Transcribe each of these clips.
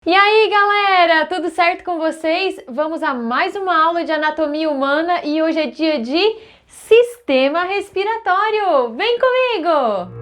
E aí, galera, tudo certo com vocês? Vamos a mais uma aula de anatomia humana e hoje é dia de sistema respiratório. Vem comigo!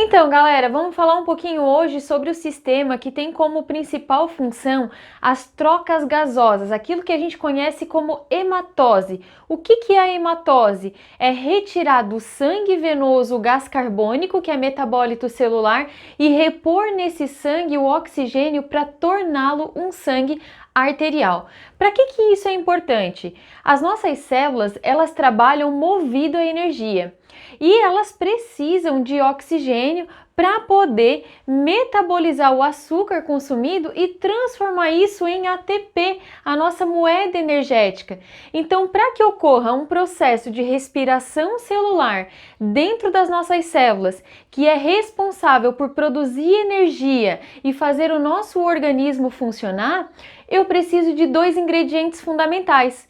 Então, galera, vamos falar um pouquinho hoje sobre o sistema que tem como principal função as trocas gasosas, aquilo que a gente conhece como hematose. O que é a hematose? É retirar do sangue venoso o gás carbônico, que é metabólito celular, e repor nesse sangue o oxigênio para torná-lo um sangue arterial. Para que isso é importante? As nossas células, elas trabalham movido à energia. E elas precisam de oxigênio para poder metabolizar o açúcar consumido e transformar isso em ATP, a nossa moeda energética. Então, para que ocorra um processo de respiração celular dentro das nossas células, que é responsável por produzir energia e fazer o nosso organismo funcionar, eu preciso de dois ingredientes fundamentais.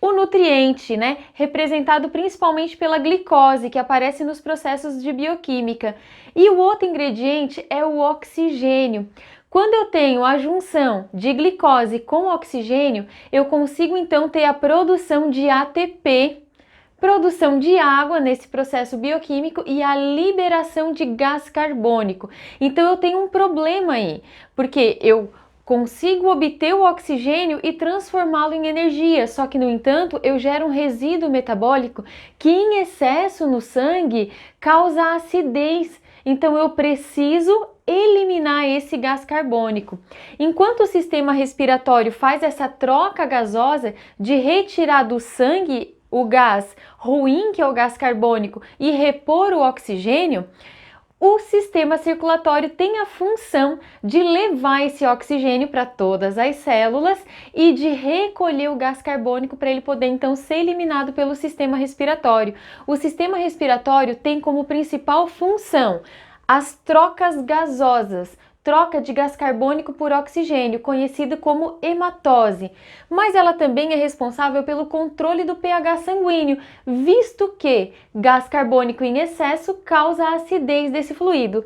O nutriente, representado principalmente pela glicose, que aparece nos processos de bioquímica. E o outro ingrediente é o oxigênio. Quando eu tenho a junção de glicose com oxigênio, eu consigo então ter a produção de ATP, produção de água nesse processo bioquímico e a liberação de gás carbônico. Então eu tenho um problema aí, porque eu consigo obter o oxigênio e transformá-lo em energia, só que, no entanto, eu gero um resíduo metabólico que, em excesso no sangue, causa acidez. Então, eu preciso eliminar esse gás carbônico. Enquanto o sistema respiratório faz essa troca gasosa de retirar do sangue o gás ruim, que é o gás carbônico, e repor o oxigênio, o sistema circulatório tem a função de levar esse oxigênio para todas as células e de recolher o gás carbônico para ele poder então ser eliminado pelo sistema respiratório. O sistema respiratório tem como principal função as trocas gasosas, troca de gás carbônico por oxigênio, conhecida como hematose, mas ela também é responsável pelo controle do pH sanguíneo, visto que gás carbônico em excesso causa a acidez desse fluido.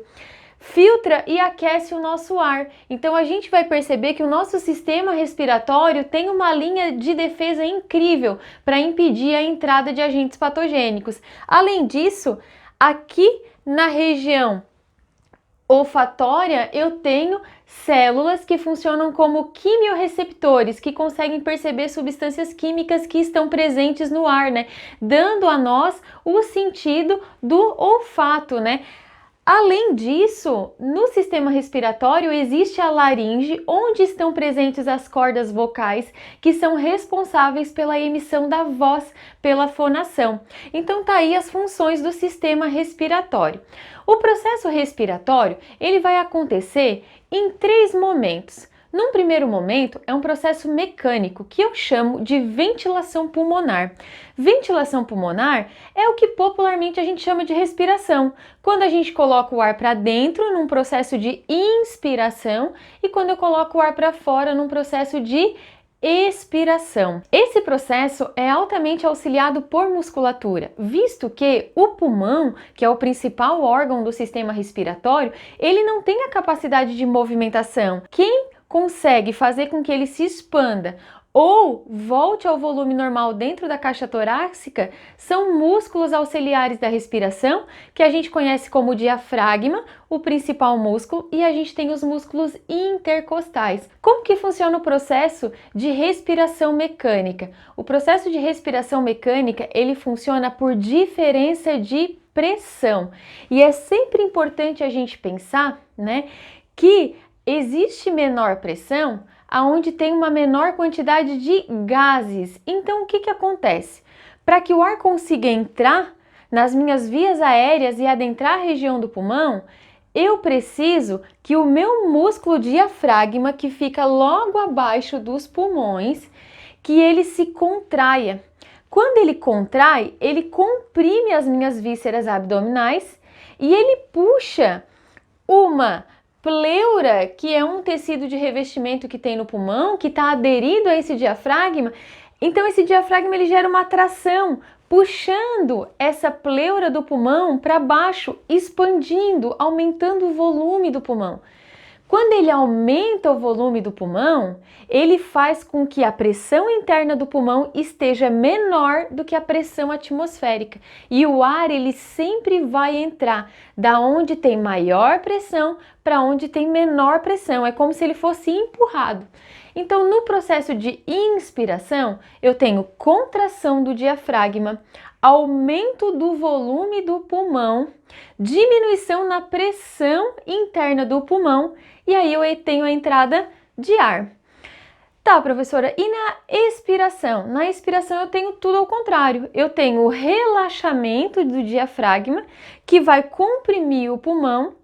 Filtra e aquece o nosso ar. Então a gente vai perceber que o nosso sistema respiratório tem uma linha de defesa incrível para impedir a entrada de agentes patogênicos. Além disso, aqui na região olfatória, eu tenho células que funcionam como quimiorreceptores, que conseguem perceber substâncias químicas que estão presentes no ar, dando a nós o sentido do olfato, Além disso, no sistema respiratório existe a laringe, onde estão presentes as cordas vocais, que são responsáveis pela emissão da voz, pela fonação. Então tá aí as funções do sistema respiratório. O processo respiratório, ele vai acontecer em 3 momentos. Num primeiro momento, é um processo mecânico que eu chamo de ventilação pulmonar. Ventilação pulmonar é o que popularmente a gente chama de respiração, quando a gente coloca o ar para dentro num processo de inspiração e quando eu coloco o ar para fora num processo de expiração. Esse processo é altamente auxiliado por musculatura, visto que o pulmão, que é o principal órgão do sistema respiratório, ele não tem a capacidade de movimentação. Quem consegue fazer com que ele se expanda ou volte ao volume normal dentro da caixa torácica são músculos auxiliares da respiração, que a gente conhece como diafragma, o principal músculo, e a gente tem os músculos intercostais. Como que funciona o processo de respiração mecânica? O processo de respiração mecânica, ele funciona por diferença de pressão. E é sempre importante a gente pensar, que existe menor pressão aonde tem uma menor quantidade de gases. Então, o que acontece? Para que o ar consiga entrar nas minhas vias aéreas e adentrar a região do pulmão, eu preciso que o meu músculo diafragma, que fica logo abaixo dos pulmões, que ele se contraia. Quando ele contrai, ele comprime as minhas vísceras abdominais e ele puxa uma pleura, que é um tecido de revestimento que tem no pulmão, que está aderido a esse diafragma, então esse diafragma ele gera uma atração, puxando essa pleura do pulmão para baixo, expandindo, aumentando o volume do pulmão. Quando ele aumenta o volume do pulmão, ele faz com que a pressão interna do pulmão esteja menor do que a pressão atmosférica. E o ar ele sempre vai entrar da onde tem maior pressão para onde tem menor pressão. É como se ele fosse empurrado. Então, no processo de inspiração, eu tenho contração do diafragma, aumento do volume do pulmão, diminuição na pressão interna do pulmão e aí eu tenho a entrada de ar. Tá, professora, e na expiração? Na expiração eu tenho tudo ao contrário. Eu tenho o relaxamento do diafragma, que vai comprimir o pulmão,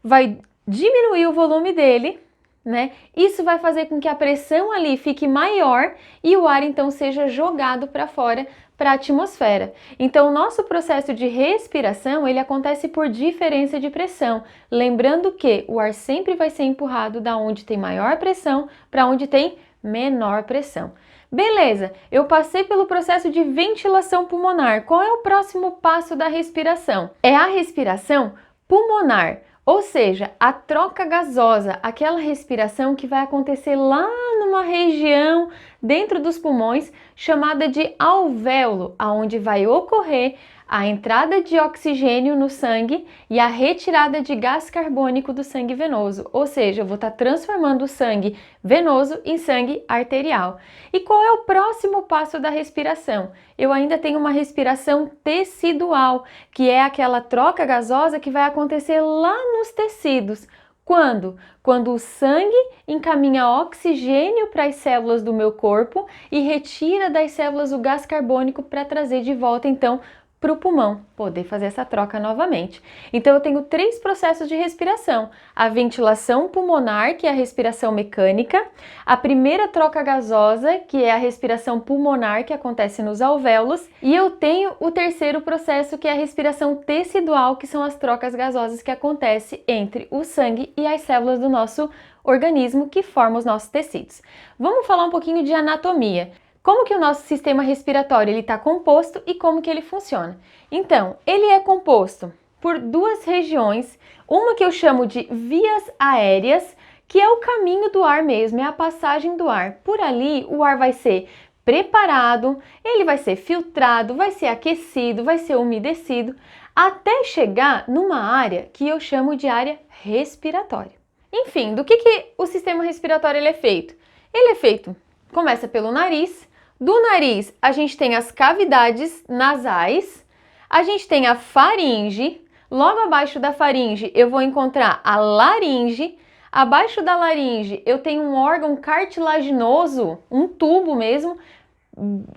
vai diminuir o volume dele, né? Isso vai fazer com que a pressão ali fique maior e o ar então seja jogado para fora, para a atmosfera. Então, o nosso processo de respiração, ele acontece por diferença de pressão. Lembrando que o ar sempre vai ser empurrado da onde tem maior pressão para onde tem menor pressão. Beleza, eu passei pelo processo de ventilação pulmonar. Qual é o próximo passo da respiração? É a respiração pulmonar. Ou seja, a troca gasosa, aquela respiração que vai acontecer lá numa região dentro dos pulmões chamada de alvéolo, aonde vai ocorrer a entrada de oxigênio no sangue e a retirada de gás carbônico do sangue venoso. Ou seja, eu vou estar transformando o sangue venoso em sangue arterial. E qual é o próximo passo da respiração? Eu ainda tenho uma respiração tecidual, que é aquela troca gasosa que vai acontecer lá nos tecidos. Quando? Quando o sangue encaminha oxigênio para as células do meu corpo e retira das células o gás carbônico para trazer de volta, então, para o pulmão poder fazer essa troca novamente. Então eu tenho 3 processos de respiração: a ventilação pulmonar, que é a respiração mecânica, a primeira troca gasosa, que é a respiração pulmonar, que acontece nos alvéolos, e eu tenho o terceiro processo, que é a respiração tecidual, que são as trocas gasosas que acontecem entre o sangue e as células do nosso organismo que formam os nossos tecidos. Vamos falar um pouquinho de anatomia. Como que o nosso sistema respiratório está composto e como que ele funciona? Então, ele é composto por 2 regiões, uma que eu chamo de vias aéreas, que é o caminho do ar mesmo, é a passagem do ar. Por ali, o ar vai ser preparado, ele vai ser filtrado, vai ser aquecido, vai ser umedecido, até chegar numa área que eu chamo de área respiratória. Enfim, do que o sistema respiratório ele é feito? Ele é feito, começa pelo nariz. Do nariz, a gente tem as cavidades nasais, a gente tem a faringe, logo abaixo da faringe eu vou encontrar a laringe, abaixo da laringe eu tenho um órgão cartilaginoso, um tubo mesmo,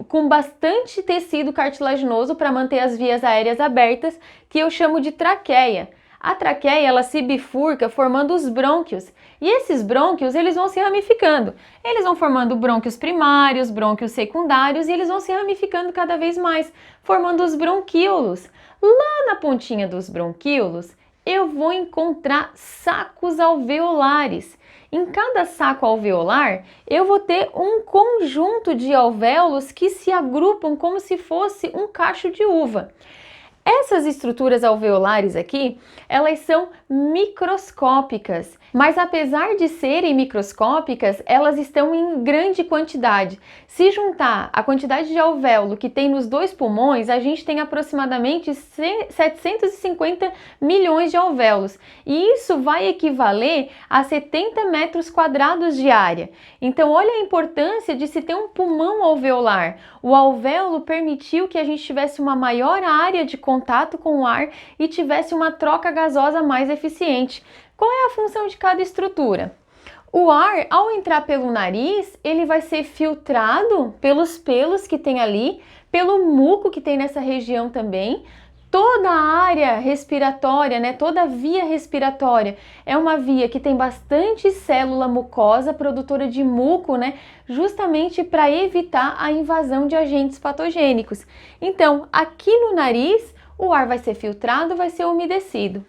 com bastante tecido cartilaginoso para manter as vias aéreas abertas, que eu chamo de traqueia. A traqueia, ela se bifurca formando os brônquios, e esses brônquios, eles vão se ramificando. Eles vão formando brônquios primários, brônquios secundários, e eles vão se ramificando cada vez mais, formando os bronquíolos. Lá na pontinha dos bronquíolos, eu vou encontrar sacos alveolares. Em cada saco alveolar, eu vou ter um conjunto de alvéolos que se agrupam como se fosse um cacho de uva. Essas estruturas alveolares aqui, elas são microscópicas, mas apesar de serem microscópicas, elas estão em grande quantidade. Se juntar a quantidade de alvéolo que tem nos 2 pulmões, a gente tem aproximadamente 750 milhões de alvéolos, e isso vai equivaler a 70 metros quadrados de área. Então, olha a importância de se ter um pulmão alveolar. O alvéolo permitiu que a gente tivesse uma maior área de contato com o ar e tivesse uma troca gasosa mais eficiente. Qual é a função de cada estrutura? O ar, ao entrar pelo nariz, ele vai ser filtrado pelos pelos que tem ali, pelo muco que tem nessa região também. Toda a área respiratória, né, toda a via respiratória é uma via que tem bastante célula mucosa produtora de muco, né, justamente para evitar a invasão de agentes patogênicos. Então, aqui no nariz, o ar vai ser filtrado, vai ser umedecido.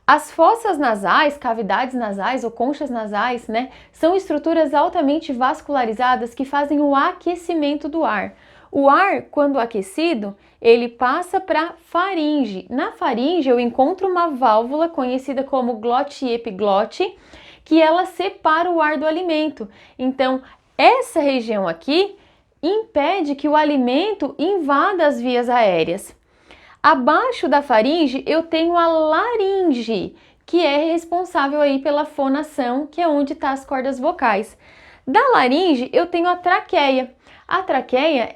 As fossas nasais, cavidades nasais ou conchas nasais, né, são estruturas altamente vascularizadas que fazem o aquecimento do ar. O ar, quando aquecido, ele passa para a faringe. Na faringe eu encontro uma válvula conhecida como glote e epiglote, que ela separa o ar do alimento. Então, essa região aqui impede que o alimento invada as vias aéreas. Abaixo da faringe eu tenho a laringe, que é responsável aí pela fonação, que é onde estão as cordas vocais. Da laringe eu tenho a traqueia. A traqueia,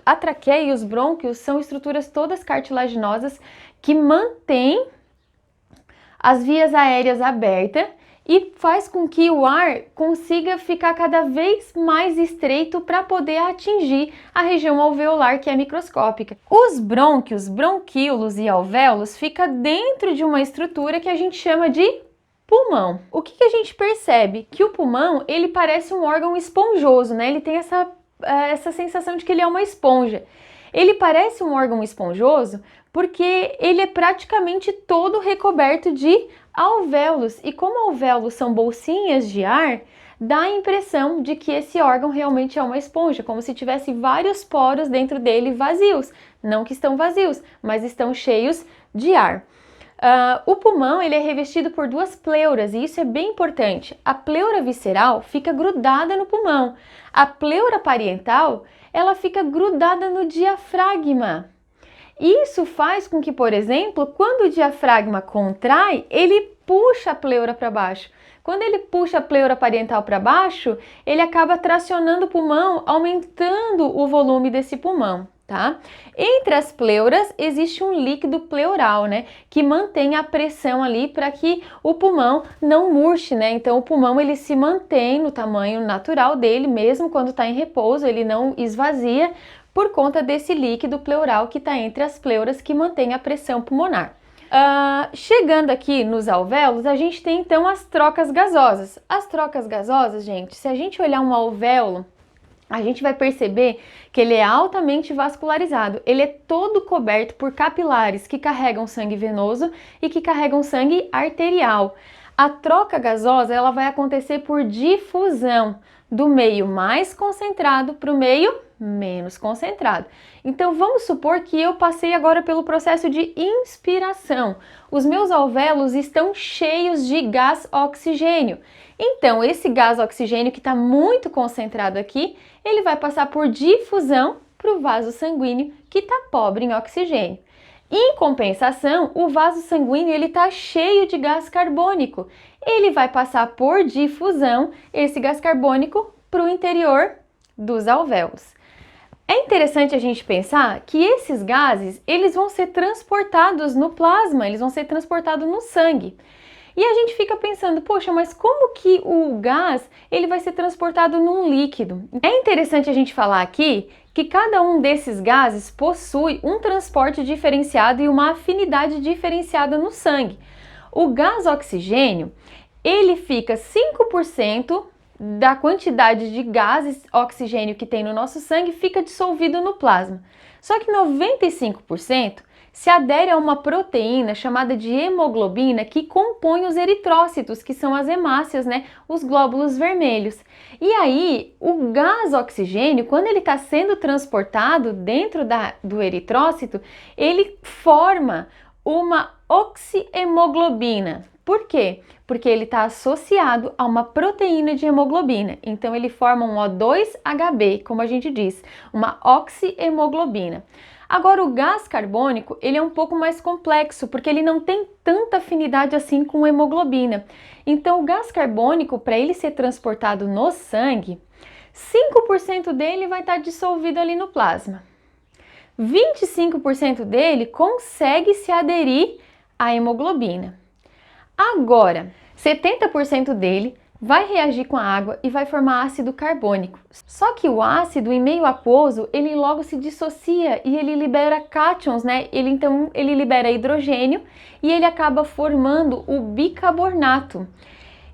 a traqueia e os brônquios são estruturas todas cartilaginosas que mantêm as vias aéreas abertas e faz com que o ar consiga ficar cada vez mais estreito para poder atingir a região alveolar, que é microscópica. Os brônquios, bronquíolos e alvéolos ficam dentro de uma estrutura que a gente chama de pulmão. O que a gente percebe? Que o pulmão, ele parece um órgão esponjoso, né? Ele tem essa sensação de que ele é uma esponja. Ele parece um órgão esponjoso porque ele é praticamente todo recoberto de alvéolos, e como alvéolos são bolsinhas de ar, dá a impressão de que esse órgão realmente é uma esponja, como se tivesse vários poros dentro dele vazios. Não que estão vazios, mas estão cheios de ar. O pulmão ele é revestido por duas pleuras, e isso é bem importante. A pleura visceral fica grudada no pulmão. A pleura parietal, ela fica grudada no diafragma. Isso faz com que, por exemplo, quando o diafragma contrai, ele puxa a pleura para baixo. Quando ele puxa a pleura parietal para baixo, ele acaba tracionando o pulmão, aumentando o volume desse pulmão, tá? Entre as pleuras existe um líquido pleural, né, que mantém a pressão ali para que o pulmão não murche, né? Então o pulmão ele se mantém no tamanho natural dele, mesmo quando está em repouso, ele não esvazia, por conta desse líquido pleural que está entre as pleuras que mantém a pressão pulmonar. Chegando aqui nos alvéolos, a gente tem então as trocas gasosas. As trocas gasosas, gente, se a gente olhar um alvéolo, a gente vai perceber que ele é altamente vascularizado. Ele é todo coberto por capilares que carregam sangue venoso e que carregam sangue arterial. A troca gasosa ela vai acontecer por difusão do meio mais concentrado para o meio menos concentrado. Então vamos supor que eu passei agora pelo processo de inspiração. Os meus alvéolos estão cheios de gás oxigênio. Então esse gás oxigênio que está muito concentrado aqui, ele vai passar por difusão para o vaso sanguíneo que está pobre em oxigênio. Em compensação, o vaso sanguíneo ele está cheio de gás carbônico. Ele vai passar por difusão esse gás carbônico para o interior dos alvéolos. É interessante a gente pensar que esses gases, eles vão ser transportados no plasma, eles vão ser transportados no sangue. E a gente fica pensando, poxa, mas como que o gás, ele vai ser transportado num líquido? É interessante a gente falar aqui que cada um desses gases possui um transporte diferenciado e uma afinidade diferenciada no sangue. O gás oxigênio, ele fica 5% da quantidade de gases oxigênio que tem no nosso sangue fica dissolvido no plasma. Só que 95% se adere a uma proteína chamada de hemoglobina que compõe os eritrócitos, que são as hemácias, né? Os glóbulos vermelhos. E aí, o gás oxigênio, quando ele está sendo transportado dentro do eritrócito, ele forma uma oxihemoglobina. Por quê? Porque ele está associado a uma proteína de hemoglobina. Então ele forma um O2HB, como a gente diz, uma oxihemoglobina. Agora o gás carbônico, ele é um pouco mais complexo, porque ele não tem tanta afinidade assim com hemoglobina. Então o gás carbônico, para ele ser transportado no sangue, 5% dele vai estar dissolvido ali no plasma. 25% dele consegue se aderir à hemoglobina. Agora, 70% dele vai reagir com a água e vai formar ácido carbônico. Só que o ácido em meio aquoso, ele logo se dissocia e ele libera cátions, né? Então ele libera hidrogênio e ele acaba formando o bicarbonato.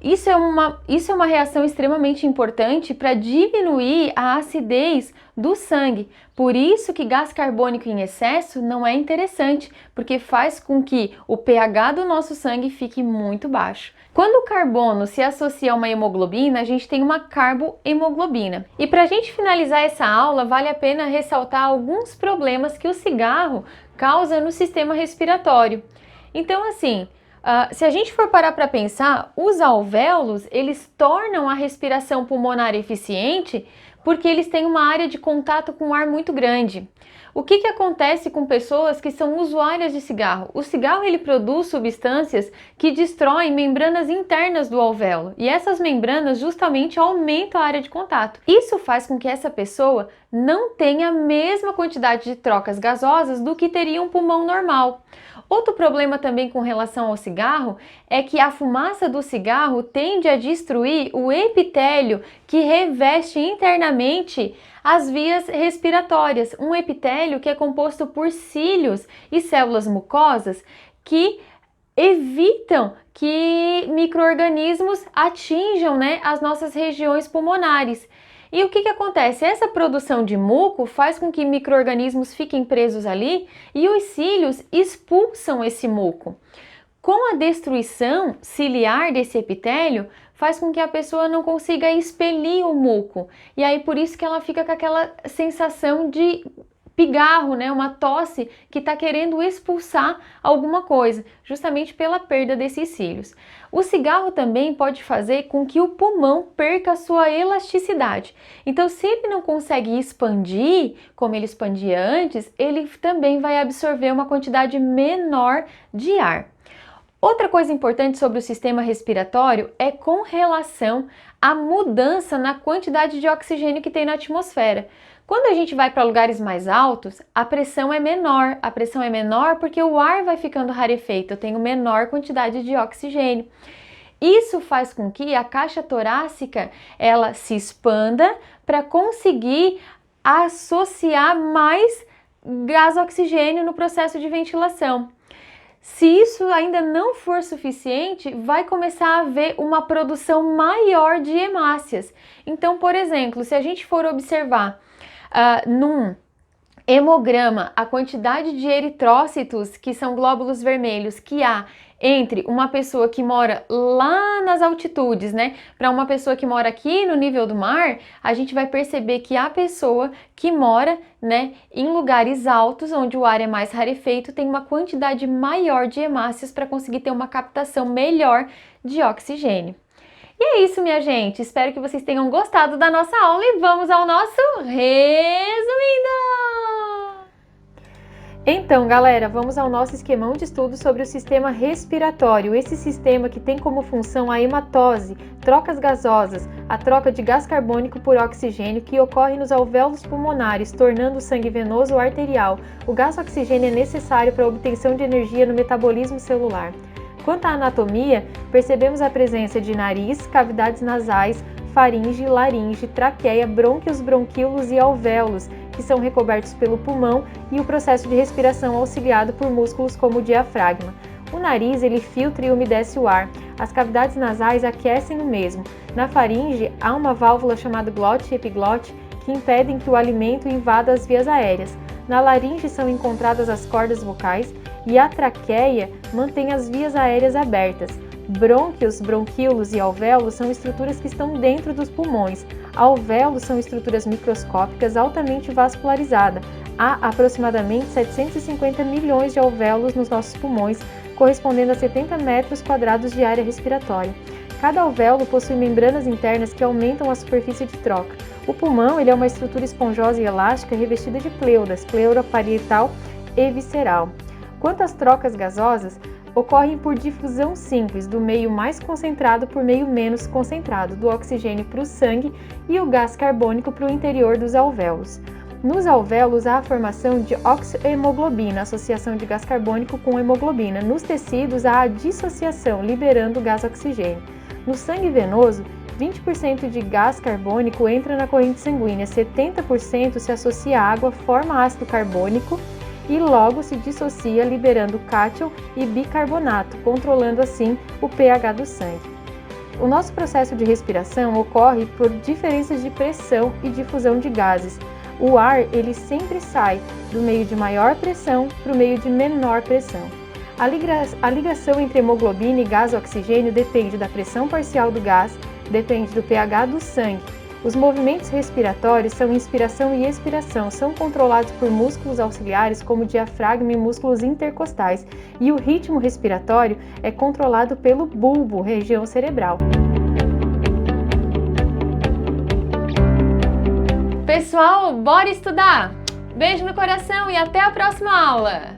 Isso é uma reação extremamente importante para diminuir a acidez do sangue. Por isso que gás carbônico em excesso não é interessante, porque faz com que o pH do nosso sangue fique muito baixo. Quando o carbono se associa a uma hemoglobina, a gente tem uma carbohemoglobina. E para a gente finalizar essa aula, vale a pena ressaltar alguns problemas que o cigarro causa no sistema respiratório. Então, assim, se a gente for parar para pensar, os alvéolos, eles tornam a respiração pulmonar eficiente porque eles têm uma área de contato com o ar muito grande. O que acontece com pessoas que são usuárias de cigarro? O cigarro ele produz substâncias que destroem membranas internas do alvéolo e essas membranas justamente aumentam a área de contato. Isso faz com que essa pessoa não tenha a mesma quantidade de trocas gasosas do que teria um pulmão normal. Outro problema também com relação ao cigarro é que a fumaça do cigarro tende a destruir o epitélio que reveste internamente as vias respiratórias. Um epitélio que é composto por cílios e células mucosas que evitam que micro-organismos atinjam, as nossas regiões pulmonares. E o que acontece? Essa produção de muco faz com que micro-organismos fiquem presos ali e os cílios expulsam esse muco. Com a destruição ciliar desse epitélio, faz com que a pessoa não consiga expelir o muco. E aí por isso que ela fica com aquela sensação de pigarro, uma tosse que está querendo expulsar alguma coisa, justamente pela perda desses cílios. O cigarro também pode fazer com que o pulmão perca a sua elasticidade. Então, se ele não consegue expandir como ele expandia antes, ele também vai absorver uma quantidade menor de ar. Outra coisa importante sobre o sistema respiratório é com relação à mudança na quantidade de oxigênio que tem na atmosfera. Quando a gente vai para lugares mais altos, a pressão é menor. A pressão é menor porque o ar vai ficando rarefeito, eu tenho menor quantidade de oxigênio. Isso faz com que a caixa torácica ela se expanda para conseguir associar mais gás oxigênio no processo de ventilação. Se isso ainda não for suficiente, vai começar a haver uma produção maior de hemácias. Então, por exemplo, se a gente for observar num hemograma a quantidade de eritrócitos, que são glóbulos vermelhos, que há entre uma pessoa que mora lá nas altitudes, para uma pessoa que mora aqui no nível do mar, a gente vai perceber que a pessoa que mora, em lugares altos, onde o ar é mais rarefeito, tem uma quantidade maior de hemácias para conseguir ter uma captação melhor de oxigênio. E é isso, minha gente. Espero que vocês tenham gostado da nossa aula e vamos ao nosso resumindo! Então, galera, vamos ao nosso esquemão de estudo sobre o sistema respiratório. Esse sistema que tem como função a hematose, trocas gasosas, a troca de gás carbônico por oxigênio que ocorre nos alvéolos pulmonares, tornando o sangue venoso ou arterial. O gás oxigênio é necessário para a obtenção de energia no metabolismo celular. Quanto à anatomia, percebemos a presença de nariz, cavidades nasais, faringe, laringe, traqueia, brônquios, bronquíolos e alvéolos, que são recobertos pelo pulmão e o processo de respiração auxiliado por músculos como o diafragma. O nariz ele filtra e umedece o ar. As cavidades nasais aquecem o mesmo. Na faringe há uma válvula chamada glote e epiglote que impedem que o alimento invada as vias aéreas. Na laringe são encontradas as cordas vocais e a traqueia mantém as vias aéreas abertas. Brônquios, bronquíolos e alvéolos são estruturas que estão dentro dos pulmões. Alvéolos são estruturas microscópicas altamente vascularizadas. Há aproximadamente 750 milhões de alvéolos nos nossos pulmões, correspondendo a 70 metros quadrados de área respiratória. Cada alvéolo possui membranas internas que aumentam a superfície de troca. O pulmão ele é uma estrutura esponjosa e elástica revestida de pleuras, pleura parietal e visceral. Quanto às trocas gasosas, ocorrem por difusão simples do meio mais concentrado por meio menos concentrado, do oxigênio para o sangue e o gás carbônico para o interior dos alvéolos. Nos alvéolos há a formação de oxohemoglobina, associação de gás carbônico com hemoglobina. Nos tecidos há a dissociação, liberando o gás oxigênio. No sangue venoso, 20% de gás carbônico entra na corrente sanguínea, 70% se associa à água, forma ácido carbônico e logo se dissocia, liberando cátion e bicarbonato, controlando assim o pH do sangue. O nosso processo de respiração ocorre por diferenças de pressão e difusão de gases. O ar, ele sempre sai do meio de maior pressão para o meio de menor pressão. A ligação entre hemoglobina e gás oxigênio depende da pressão parcial do gás, depende do pH do sangue. Os movimentos respiratórios são inspiração e expiração, são controlados por músculos auxiliares como o diafragma e músculos intercostais, e o ritmo respiratório é controlado pelo bulbo, região cerebral. Pessoal, bora estudar! Beijo no coração e até a próxima aula!